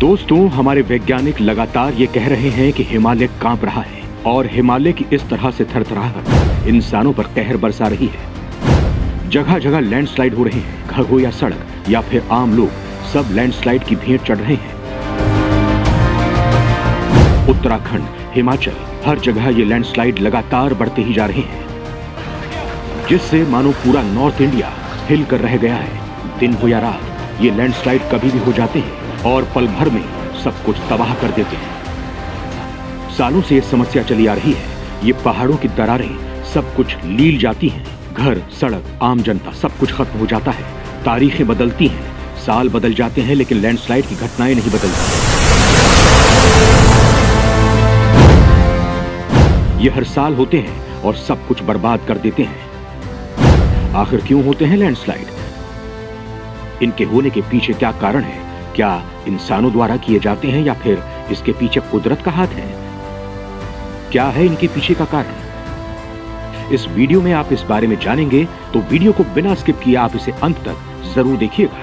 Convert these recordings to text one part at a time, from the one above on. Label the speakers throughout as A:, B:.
A: दोस्तों, हमारे वैज्ञानिक लगातार ये कह रहे हैं कि हिमालय कांप रहा है और हिमालय की इस तरह से थरथराहट इंसानों पर कहर बरसा रही है। जगह जगह लैंडस्लाइड हो रहे हैं। घर हो या सड़क या फिर आम लोग, सब लैंडस्लाइड की भेंट चढ़ रहे हैं। उत्तराखंड, हिमाचल, हर जगह ये लैंडस्लाइड लगातार बढ़ते ही जा रहे हैं, जिससे मानो पूरा नॉर्थ इंडिया हिल कर रह गया है। दिन हो या रात, ये लैंडस्लाइड कभी भी हो जाते हैं और पल भर में सब कुछ तबाह कर देते हैं। सालों से ये समस्या चली आ रही है। ये पहाड़ों की दरारें सब कुछ लील जाती हैं। घर, सड़क, आम जनता, सब कुछ खत्म हो जाता है। तारीखें बदलती हैं, साल बदल जाते हैं, लेकिन लैंडस्लाइड की घटनाएं नहीं बदलती। ये हर साल होते हैं और सब कुछ बर्बाद कर देते हैं। आखिर क्यों होते हैं लैंडस्लाइड? इनके होने के पीछे क्या कारण है? क्या इंसानों द्वारा किए जाते हैं या फिर इसके पीछे कुदरत का हाथ है? क्या है इनके पीछे का कारण? इस वीडियो में आप इस बारे में जानेंगे, तो वीडियो को बिना स्किप किए आप इसे अंत तक जरूर देखिएगा।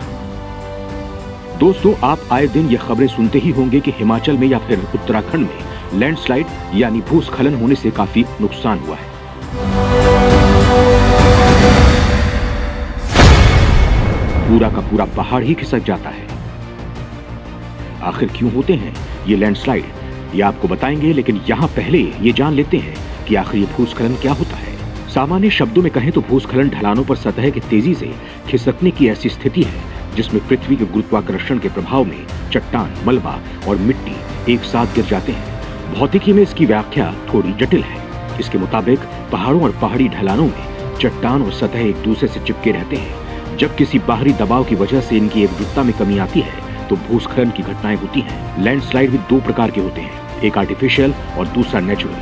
A: दोस्तों, आप आए दिन ये खबरें सुनते ही होंगे कि हिमाचल में या फिर उत्तराखंड में लैंडस्लाइड यानी भूस्खलन होने से काफी नुकसान हुआ है। पूरा का पूरा पहाड़ ही खिसक जाता है। आखिर क्यों होते हैं ये लैंडस्लाइड, ये आपको बताएंगे, लेकिन यहाँ पहले ये जान लेते हैं कि आखिर ये भूस्खलन क्या होता है। सामान्य शब्दों में कहें तो भूस्खलन ढलानों पर सतह के तेजी से खिसकने की ऐसी स्थिति है जिसमें पृथ्वी के गुरुत्वाकर्षण के प्रभाव में चट्टान, मलबा और मिट्टी एक साथ गिर जाते हैं। भौतिकी में इसकी व्याख्या थोड़ी जटिल है। इसके मुताबिक पहाड़ों और पहाड़ी ढलानों में चट्टान और सतह एक दूसरे से चिपके रहते हैं। जब किसी बाहरी दबाव की वजह से इनकी एकजुटता में कमी आती है तो भूस्खलन की घटनाएं होती हैं। लैंडस्लाइड भी दो प्रकार के होते हैं, एक आर्टिफिशियल और दूसरा नेचुरल।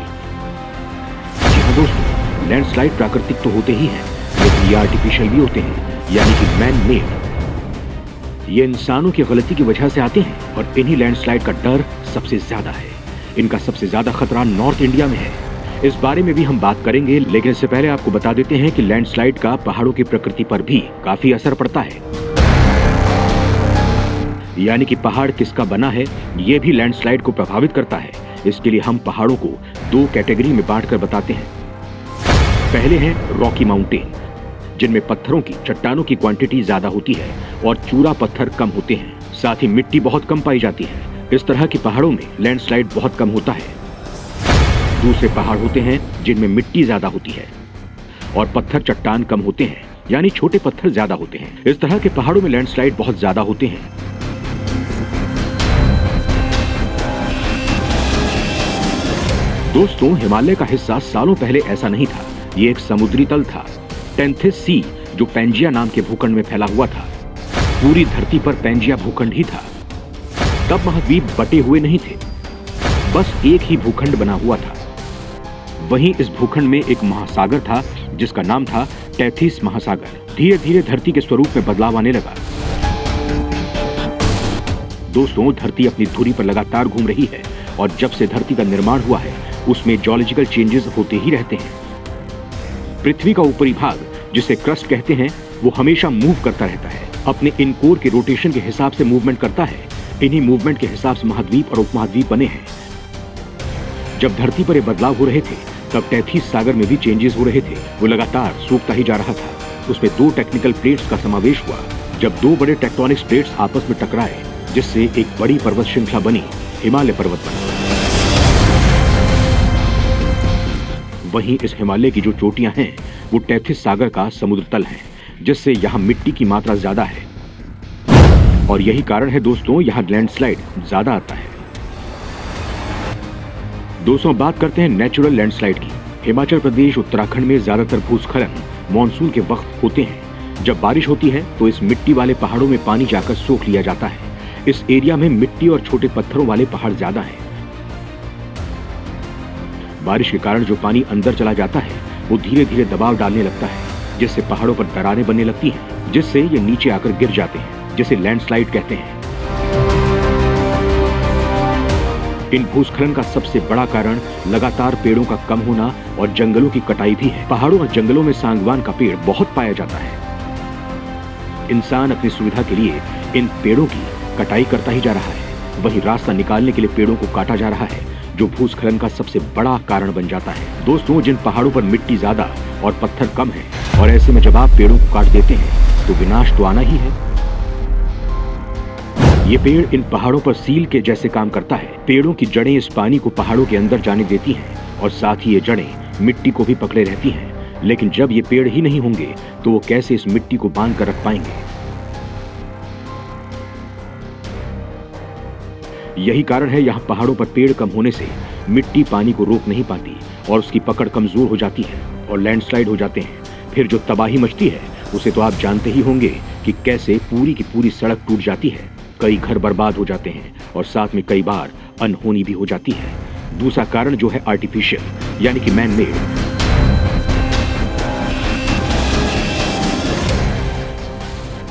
A: जी हाँ दोस्तों, लैंडस्लाइड प्राकृतिक तो होते ही हैं, लेकिन ये आर्टिफिशियल भी होते हैं, यानी कि मैन मेड। ये इंसानों की गलती की वजह से आते हैं और इन्हीं लैंडस्लाइड का डर सबसे ज्यादा है। इनका सबसे ज्यादा खतरा नॉर्थ इंडिया में है। इस बारे में भी हम बात करेंगे, लेकिन इससे पहले आपको बता देते हैं कि लैंडस्लाइड का पहाड़ों की प्रकृति पर भी काफी असर पड़ता है। यानी कि पहाड़ किसका बना है, ये भी लैंडस्लाइड को प्रभावित करता है। इसके लिए हम पहाड़ों को दो कैटेगरी में बांटकर बताते हैं। पहले हैं रॉकी माउंटेन, जिनमें पत्थरों की, चट्टानों की क्वांटिटी ज्यादा होती है और चूरा पत्थर कम होते हैं। साथ ही मिट्टी बहुत कम पाई जाती है। इस तरह के पहाड़ों में लैंडस्लाइड बहुत कम होता है। दूसरे पहाड़ होते हैं जिनमें मिट्टी ज्यादा होती है और पत्थर, चट्टान कम होते हैं, यानी छोटे पत्थर ज्यादा होते हैं। इस तरह के पहाड़ों में लैंडस्लाइड बहुत ज्यादा होते हैं। दोस्तों, हिमालय का हिस्सा सालों पहले ऐसा नहीं था। ये एक समुद्री तल था, टेंथिस सी, जो पैंजिया नाम के भूखंड में फैला हुआ था। पूरी धरती पर पैंजिया भूखंड ही था। तब महाद्वीप बटे हुए नहीं थे, बस एक ही भूखंड बना हुआ था। वहीं इस भूखंड में एक महासागर था जिसका नाम था टेथिस महासागर। धीरे धीरे धरती के स्वरूप में बदलाव आने लगा। दोस्तों, धरती अपनी धुरी पर लगातार घूम रही है और जब से धरती का निर्माण हुआ है उसमें जियोलॉजिकल चेंजेस होते ही रहते हैं। पृथ्वी का ऊपरी भाग, जिसे क्रस्ट कहते हैं, वो हमेशा मूव करता रहता है। अपने इन कोर के रोटेशन के हिसाब से मूवमेंट करता है। इन्हीं मूवमेंट के हिसाब से महाद्वीप और उपमहाद्वीप बने हैं। जब धरती पर ये बदलाव हो रहे थे तब टेथिस सागर में भी चेंजेस हो रहे थे। वो लगातार सूखता ही जा रहा था। उसमें दो टेक्निकल प्लेट्स का समावेश हुआ। जब दो बड़े टेक्टोनिक प्लेट्स आपस में टकराए, जिससे एक बड़ी पर्वत श्रृंखला बनी, हिमालय पर्वत बना। वहीं इस हिमालय की जो चोटियां हैं वो टेथिस सागर का समुद्र तल है, जिससे यहाँ मिट्टी की मात्रा ज्यादा है और यही कारण है दोस्तों, यहाँ लैंडस्लाइड ज्यादा आता है। दोस्तों, बात करते हैं नेचुरल लैंडस्लाइड की। हिमाचल प्रदेश, उत्तराखंड में ज्यादातर भूस्खलन मानसून के वक्त होते हैं। जब बारिश होती है तो इस मिट्टी वाले पहाड़ों में पानी जाकर सोख लिया जाता है। इस एरिया में मिट्टी और छोटे पत्थरों वाले पहाड़ ज्यादा हैं। बारिश के कारण जो पानी अंदर चला जाता है वो धीरे धीरे दबाव डालने लगता है, जिससे पहाड़ों पर दरारें बनने लगती हैं, जिससे ये नीचे आकर गिर जाते हैं, जिसे लैंडस्लाइड कहते हैं। इन भूस्खलन का सबसे बड़ा कारण लगातार पेड़ों का कम होना और जंगलों की कटाई भी है। पहाड़ों और जंगलों में सांगवान का पेड़ बहुत पाया जाता है। इंसान अपनी सुविधा के लिए इन पेड़ों की कटाई करता ही जा रहा है। वहीं रास्ता निकालने के लिए पेड़ों को काटा जा रहा है, जो भूस्खलन का सबसे बड़ा कारण बन जाता है। दोस्तों, जिन पहाड़ों पर मिट्टी ज्यादा और पत्थर कम है, और ऐसे में जब आप पेड़ों को काट देते हैं तो विनाश तो आना ही है। ये पेड़ इन पहाड़ों पर सील के जैसे काम करता है। पेड़ों की जड़ें इस पानी को पहाड़ों के अंदर जाने देती हैं और साथ ही ये जड़ें मिट्टी को भी पकड़े रहती हैं। लेकिन जब ये पेड़ ही नहीं होंगे तो वो कैसे इस मिट्टी को बांध कर रख पाएंगे? यही कारण है यहाँ पहाड़ों पर पेड़ कम होने से मिट्टी पानी को रोक नहीं पाती और उसकी पकड़ कमजोर हो जाती है और लैंडस्लाइड हो जाते हैं। फिर जो तबाही मचती है उसे तो आप जानते ही होंगे कि कैसे पूरी की पूरी सड़क टूट जाती है, कई घर बर्बाद हो जाते हैं और साथ में कई बार अनहोनी भी हो जाती है। दूसरा कारण जो है आर्टिफिशियल यानी कि मैन मेड।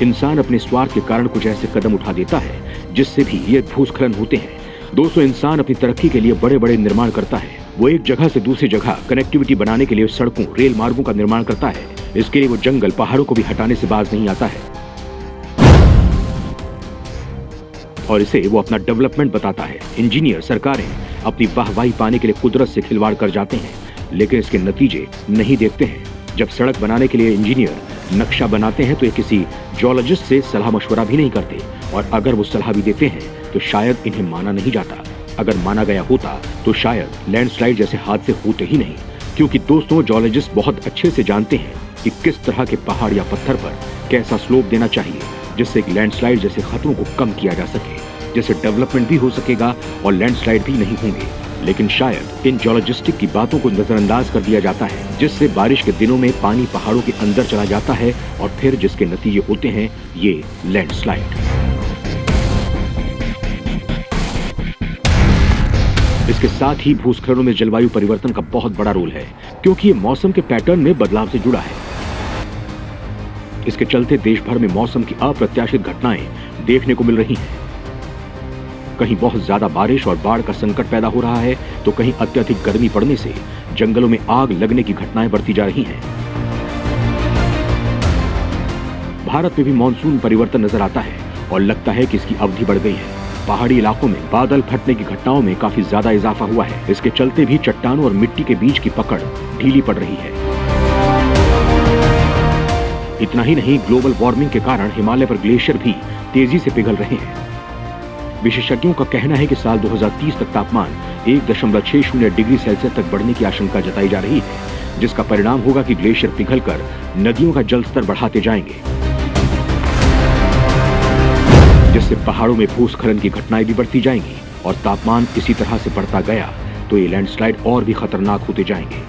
A: इंसान अपने स्वार्थ के कारण कुछ ऐसे कदम उठा देता है जिससे भी ये भूस्खलन होते हैं। दोस्तों, इंसान अपनी तरक्की के लिए बड़े बड़े निर्माण करता है। वो एक जगह से दूसरी जगह कनेक्टिविटी बनाने के लिए सड़कों, रेल मार्गों का निर्माण करता है। इसके लिए वो जंगल, पहाड़ों को भी हटाने से बाज नहीं आता है और इसे वो अपना डेवलपमेंट बताता है। इंजीनियर, सरकारें अपनी वाहवाही पाने के लिए कुदरत से खिलवाड़ कर जाते हैं, लेकिन इसके नतीजे नहीं देखते हैं। जब सड़क बनाने के लिए इंजीनियर नक्शा बनाते हैं तो ये किसी जियोलॉजिस्ट से सलाह मशवरा भी नहीं करते, और अगर वो सलाह भी देते हैं तो शायद इन्हें माना नहीं जाता। अगर माना गया होता तो शायद लैंडस्लाइड जैसे हादसे होते ही नहीं, क्योंकि दोस्तों जियोलॉजिस्ट बहुत अच्छे से जानते हैं कि किस तरह के पहाड़ या पत्थर पर कैसा स्लोप देना चाहिए जिससे लैंडस्लाइड जैसे खतरों को कम किया जा सके, जिससे डेवलपमेंट भी हो सकेगा और लैंडस्लाइड भी नहीं होंगे। लेकिन शायद इन जियोलॉजिस्टिक की बातों को नजरअंदाज कर दिया जाता है, जिससे बारिश के दिनों में पानी पहाड़ों के अंदर चला जाता है और फिर जिसके नतीजे होते हैं ये लैंडस्लाइड। इसके साथ ही भूस्खलनों में जलवायु परिवर्तन का बहुत बड़ा रोल है, क्योंकि ये मौसम के पैटर्न में बदलाव से जुड़ा है। इसके चलते देश भर में मौसम की अप्रत्याशित घटनाएं देखने को मिल रही हैं। कहीं बहुत ज्यादा बारिश और बाढ़ का संकट पैदा हो रहा है, तो कहीं अत्यधिक गर्मी पड़ने से जंगलों में आग लगने की घटनाएं बढ़ती जा रही हैं। भारत में भी मानसून परिवर्तन नजर आता है और लगता है कि इसकी अवधि बढ़ गई है। पहाड़ी इलाकों में बादल फटने की घटनाओं में काफी ज्यादा इजाफा हुआ है। इसके चलते भी चट्टानों और मिट्टी के बीच की पकड़ ढीली पड़ रही है। इतना ही नहीं, ग्लोबल वार्मिंग के कारण हिमालय पर ग्लेशियर भी तेजी से पिघल रहे हैं। विशेषज्ञों का कहना है कि साल 2030 तक तापमान 1.60 डिग्री सेल्सियस तक बढ़ने की आशंका जताई जा रही है, जिसका परिणाम होगा कि ग्लेशियर पिघलकर नदियों का जल स्तर बढ़ाते जाएंगे, जिससे पहाड़ों में भूस्खलन की घटनाएं भी बढ़ती जाएंगी। और तापमान इसी तरह से बढ़ता गया तो ये लैंडस्लाइड और भी खतरनाक होते जाएंगे।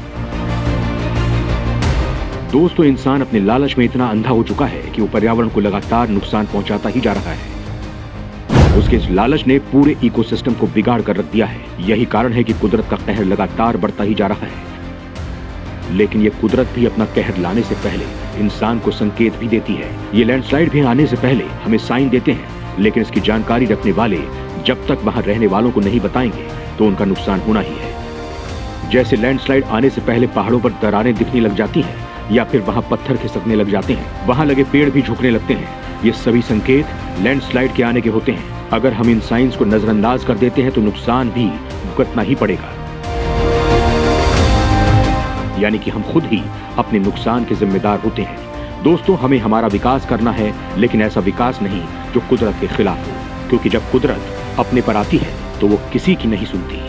A: दोस्तों, इंसान अपने लालच में इतना अंधा हो चुका है कि वो पर्यावरण को लगातार नुकसान पहुंचाता ही जा रहा है। उसके इस लालच ने पूरे इकोसिस्टम को बिगाड़ कर रख दिया है। यही कारण है कि कुदरत का कहर लगातार बढ़ता ही जा रहा है। लेकिन ये कुदरत भी अपना कहर लाने से पहले इंसान को संकेत भी देती है। ये लैंडस्लाइड भी आने से पहले हमें साइन देते हैं, लेकिन इसकी जानकारी रखने वाले जब तक वहां रहने वालों को नहीं बताएंगे तो उनका नुकसान होना ही है। जैसे लैंडस्लाइड आने से पहले पहाड़ों पर दरारें दिखने लग जाती हैं या फिर वहां पत्थर खिसकने लग जाते हैं, वहां लगे पेड़ भी झुकने लगते हैं। ये सभी संकेत लैंडस्लाइड के आने के होते हैं। अगर हम इन साइंस को नजरअंदाज कर देते हैं तो नुकसान भी भुगतना ही पड़ेगा, यानी कि हम खुद ही अपने नुकसान के जिम्मेदार होते हैं। दोस्तों, हमें हमारा विकास करना है, लेकिन ऐसा विकास नहीं जो कुदरत के खिलाफ हो, क्योंकि जब कुदरत अपने पर आती है तो वो किसी की नहीं सुनती।